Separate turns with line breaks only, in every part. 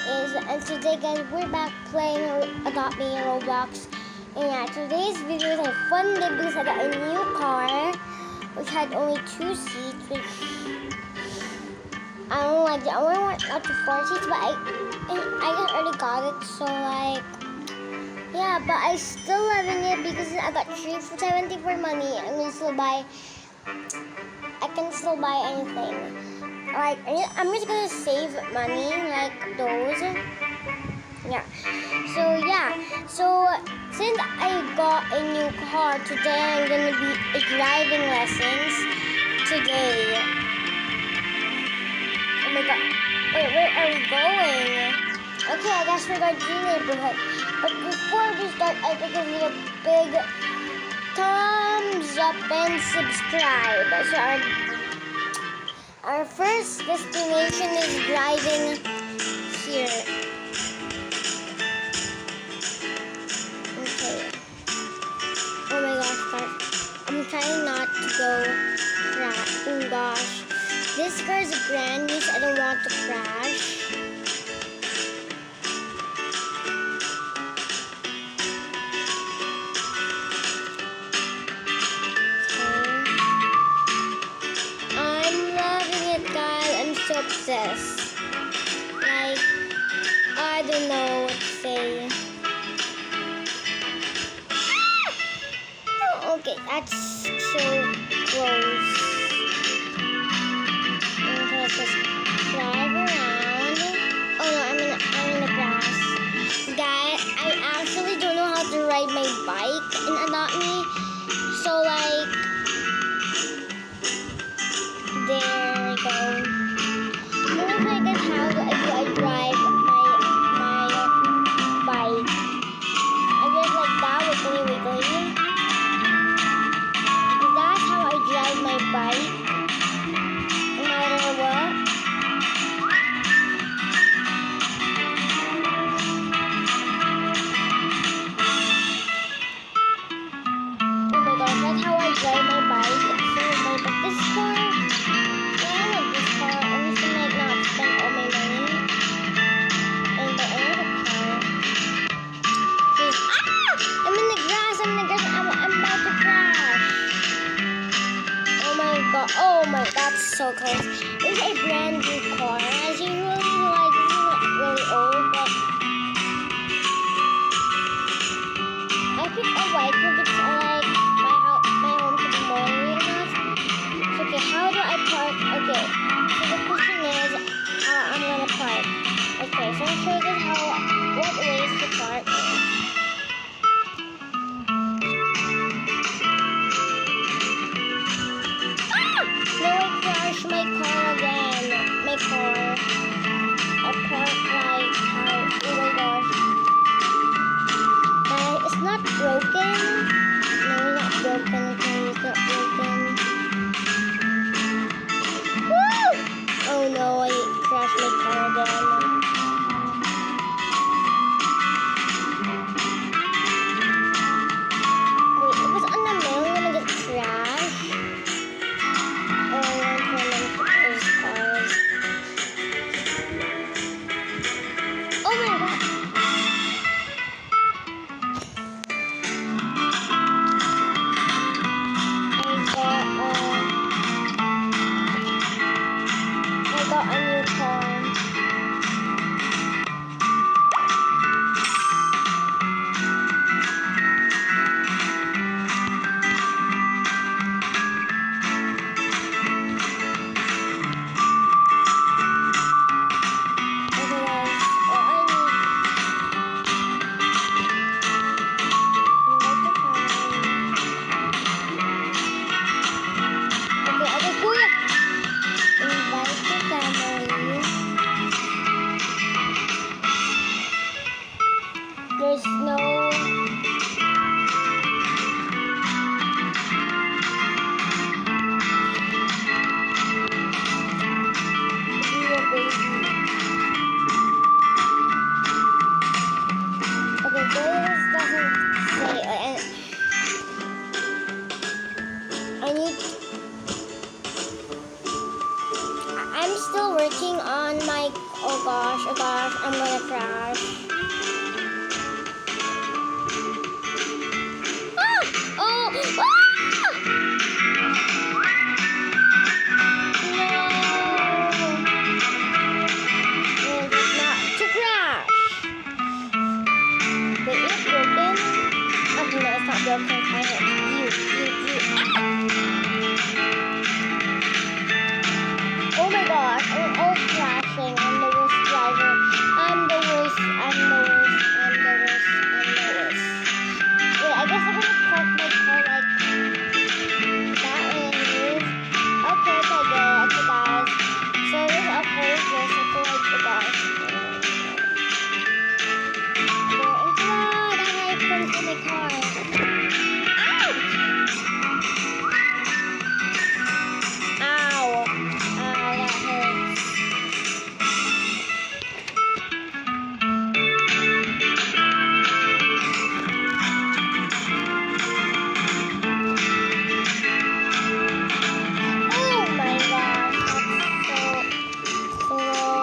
is, and today guys, we're back playing Adopt Me in Roblox. And yeah, today's video is a fun day because I got a new car, which had only 2 seats, which I don't like. I only want up to 4 seats, but I just already got it, so like, yeah, but I still loving it because I got 3 for 74 money. I can still buy anything. Like, I'm just gonna save money, like those. Yeah. So since I got a new car today, I'm gonna be driving lessons today. Oh my god. Wait, where are we going? Okay, I guess we're going to the neighborhood. But before we start, I think we need a big thumbs up and subscribe. So our first destination is driving here. Okay. Oh my gosh, I'm trying not to go crash. Oh gosh. This car is brand new, so I don't want to crash. So obsessed. Like, I don't know what to say. Oh, okay, that's so close. Okay, let's just drive around. Oh no, I'm in the grass. Guys, I actually don't know how to ride my bike in Adopt Me. So like, there we go. How do I drive my bike? I just like that wiggly. That's how I drive my bike. No matter what. Oh my gosh, that's how I drive my bike. It's so good. But this car, I like this car. I'm just gonna not spend all my money. And the other car. I'm in the grass. I'm about to crash. Oh my, that's so close. This is a brand new car. As usual, like, this is not really old, but I picked a white car because I like my home to be motory enough. So, okay, how do I park? Okay, so the question is, I'm gonna park. Okay, so I'll show you what ways to park. No, I crashed my car again. My car. gosh, I'm gonna crash. Ah! Oh! Ah! No! This is not to crash. Wait, is it broken? Oh, no, it's not broken. I hit you. Ah! Oh my gosh, I'm all crashing. I'm the worst driver. I'm the worst. Wait, I guess I'm gonna park my car like that and move. Okay, good. Okay, guys. So this upwards, yes, I feel like, oh gosh. That's how I put it in my car. Ow! Ow, that hurts. Oh my gosh, that's so close.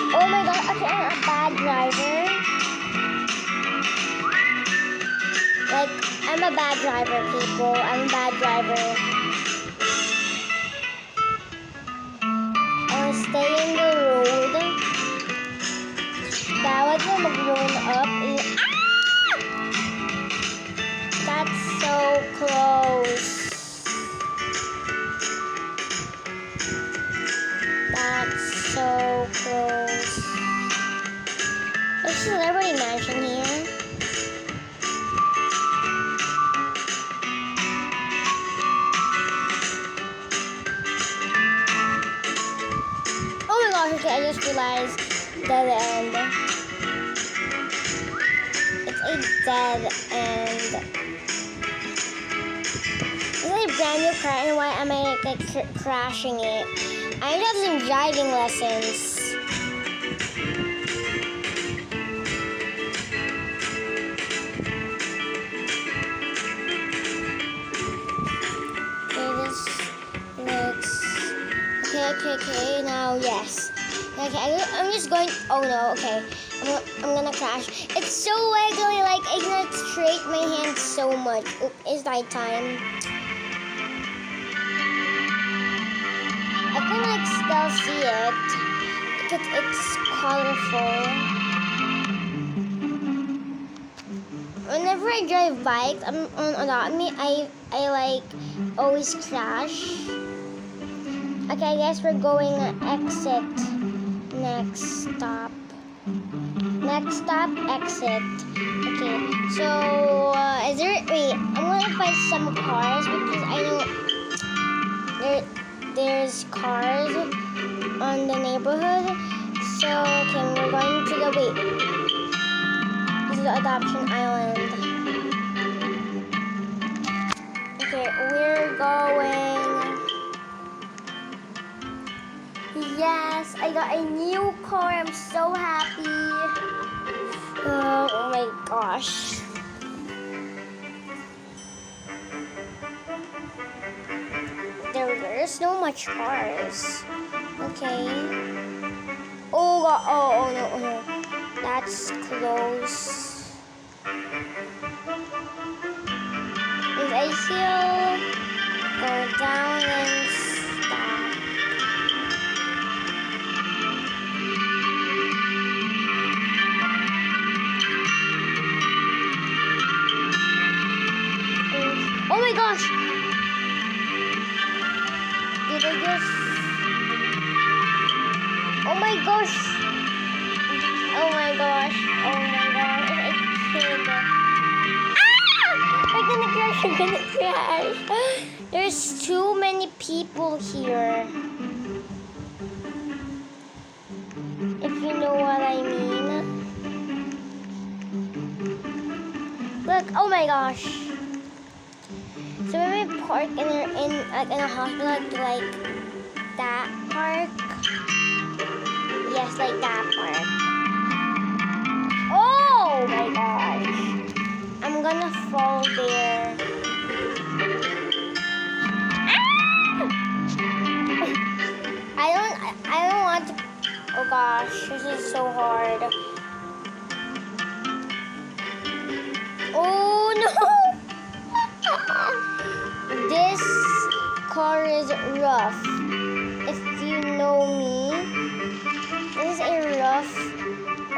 Oh my god, okay, I'm a bad driver. Like, I'm a bad driver, people. I'm a bad driver. I want to stay in the road. Bawat mo mag-roll up. Ah! That's so close. That's so close. There's a celebrity mansion here. Oh my gosh, okay, I just realized dead end. It's a dead end. It's like a brand new car, and why am I like crashing it? I need to have some driving lessons. Okay, now yes. Okay, I'm just going, oh no, okay. I'm gonna crash. It's so wiggly, like I cannot straight my hand so much. Oop, it's nighttime. I can like still see it because it's colorful. Whenever I drive bikes, I like always crash. Okay, I guess we're going exit. Next stop. Next stop, exit. Okay, so is there? Wait, I'm gonna find some cars because I know there's cars on the neighborhood. So okay, we're going to the wait. This is the adoption island. Okay, we're going. Yes, I got a new car. I'm so happy. Oh my gosh. There's no much cars. Okay. Oh god. Oh no. That's close. If I still go down and stop. Oh my gosh! Did I just... Oh my gosh! Oh my gosh! Oh my gosh! I killed it. Ah! I'm gonna crash! There's too many people here. If you know what I mean. Look! Oh my gosh! So when we park in a hospital like that park. Yes, like that park. Oh my gosh. I'm gonna fall there. Ah! I don't want to. Oh gosh, this is so hard. Oh no! This car is rough. If you know me, this is a rough.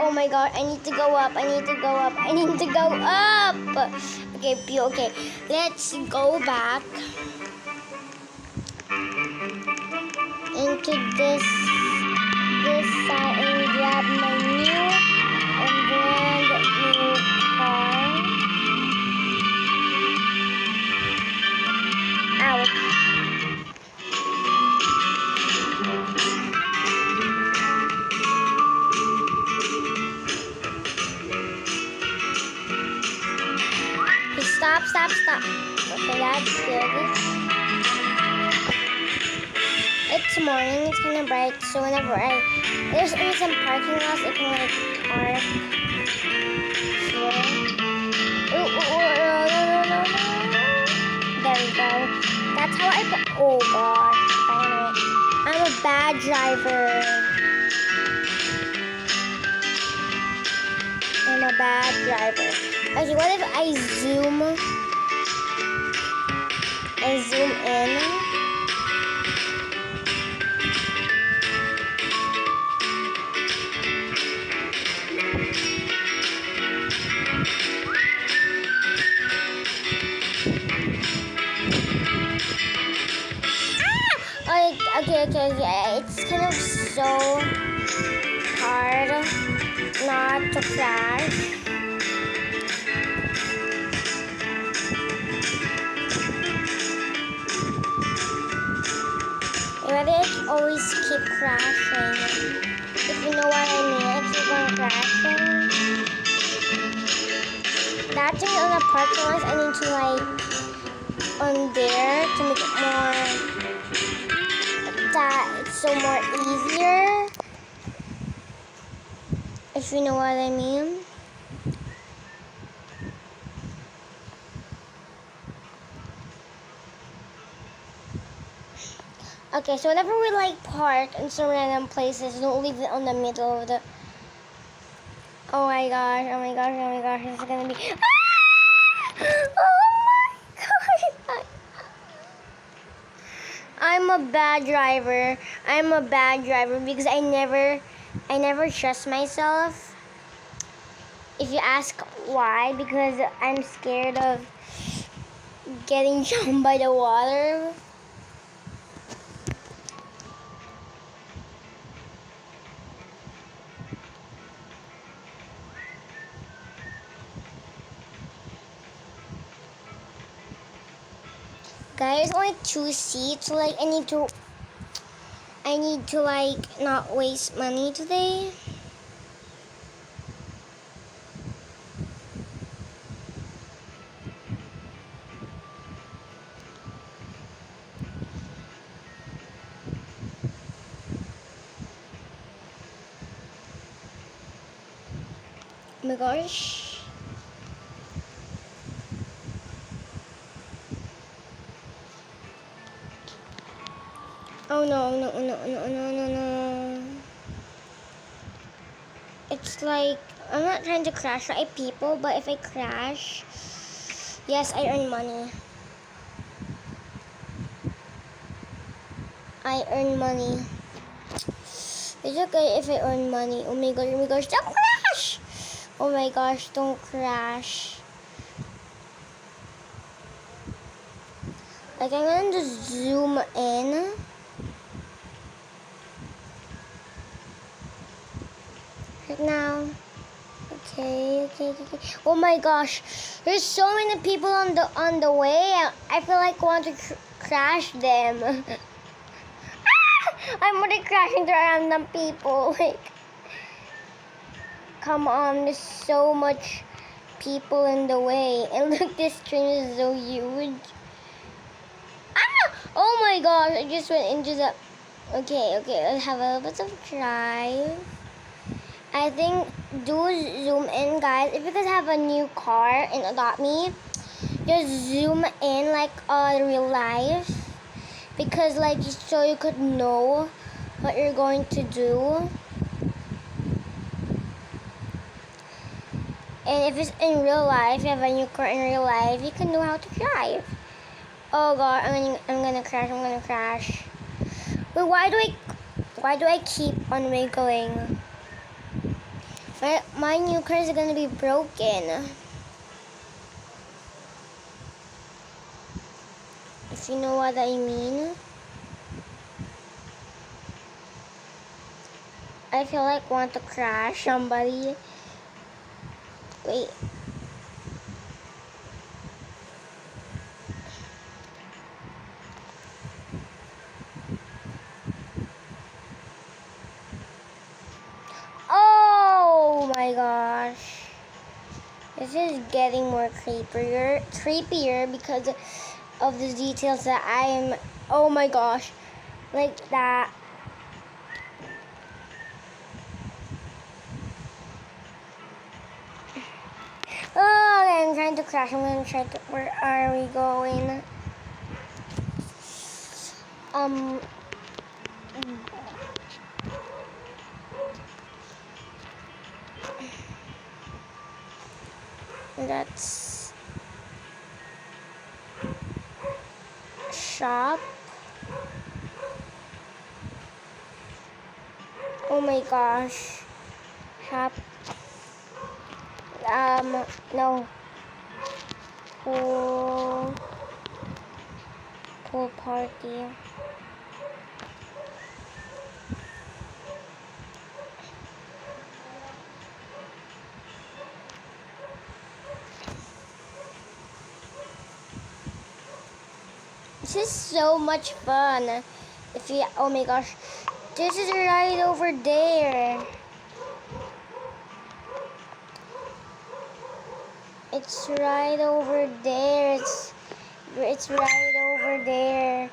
Oh my god, I need to go up. I need to go up. I need to go up. Okay, okay. Let's go back into this side and grab my new and brand new car. Ouch. Stop, stop, stop. Okay, that's good. It's morning, it's kind of bright, so whenever there's some parking lots, I can like park here. No. There we go. That's how oh gosh, darn it. I'm a bad driver. I'm a bad driver. Okay, what if I zoom in? Okay. It's kind of so hard not to crash. I always keep crashing. If you know what I mean, I keep on crashing. That thing on the parking lot, I need to like on there to make it more it's so more easier. If you know what I mean. Okay, so whenever we like park in some random places, don't leave it on the middle of the. Oh my gosh, this is gonna be. Ah! Oh my god! I'm a bad driver because I never trust myself. If you ask why, because I'm scared of getting jumped by the water. Guys, only 2 seats, so like I need to like not waste money today. Oh my gosh. Oh no. It's like, I'm not trying to crash right people, but if I crash, yes, I earn money. It's okay if I earn money. Oh my gosh, don't crash! Oh my gosh, don't crash. Like, I'm going to zoom in. Right now. Okay. Oh my gosh, there's so many people on the way. I feel like I want to crash them. I'm already crashing into random people. Like, come on, there's so much people in the way. And look, this train is so huge. Ah! Oh my gosh, I just went into the Okay, let's have a little bit of drive. I think do zoom in, guys. If you guys have a new car in Adopt Me, just zoom in like real life, because like so you could know what you're going to do. And if it's in real life, you have a new car in real life, you can know how to drive. Oh god, I'm gonna crash. Wait, why do I keep on wiggling? My new car is gonna be broken. If you know what I mean. I feel like want to crash somebody. Wait. Oh my gosh. This is getting more creepier because of the details that I am. Oh my gosh. Like that. Oh, okay, I'm trying to crash. I'm gonna try to. Where are we going? That's shop. Oh my gosh. Shop. No. Pool party. This is so much fun. If you, oh my gosh, this is right over there. It's right over there. It's right over there.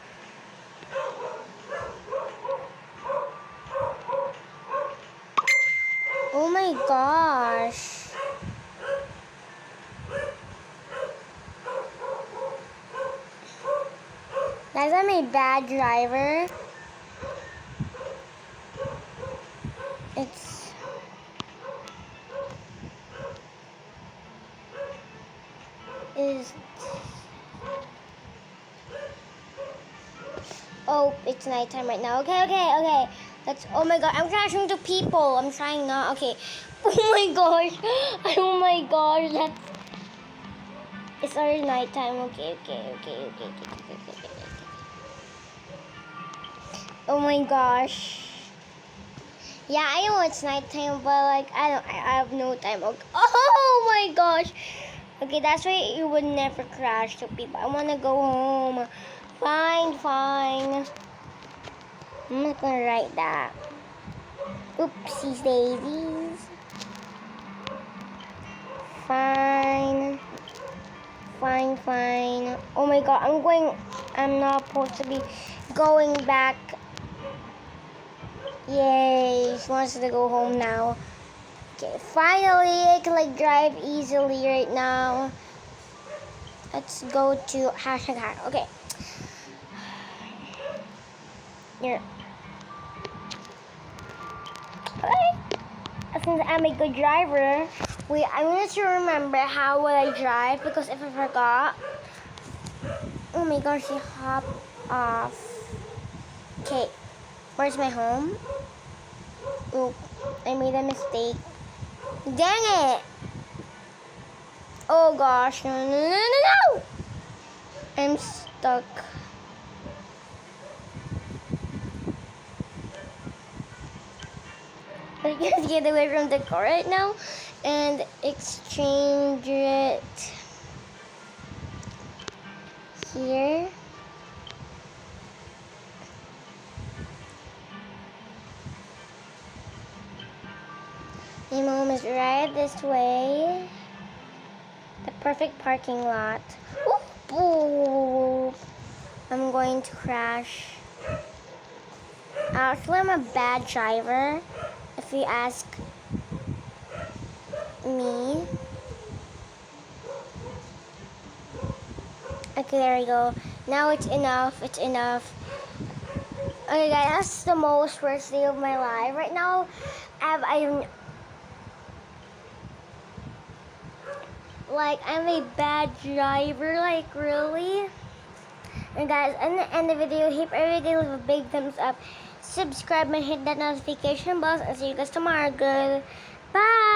Oh my gosh. Guys, I'm a bad driver. Oh, it's nighttime right now. Okay. That's, oh my god, I'm crashing into people. I'm trying not, okay. Oh my gosh. Oh my gosh, that's, it's already nighttime. Okay. Oh my gosh. Yeah, I know it's nighttime, but like I have no time. Okay. Oh my gosh. Okay, that's why you would never crash to people. I wanna go home. Fine. I'm not gonna write that. Oopsies daisies. Fine. Oh my god, I'm not supposed to be going back. Yay, she wants to go home now. Okay, finally I can like drive easily right now. Let's go to hashtag. Okay. Here. Okay. Since I'm a good driver, wait, I need to remember how would I drive, because if I forgot, oh my gosh, she hopped off. Okay, where's my home? Oh, I made a mistake. Dang it! Oh gosh, no! I'm stuck. I just get away from the car right now and exchange it here. My mom is right this way. The perfect parking lot. Ooh, I'm going to crash. Actually, I'm a bad driver, if you ask me. Okay, there we go. Now it's enough. It's enough. Okay, guys, that's the most worst day of my life. Right now, I'm a bad driver. Like, really. And guys, in the end of the video, hit every day leave a big thumbs up, subscribe, and hit that notification bell. And see you guys tomorrow. Good. Bye.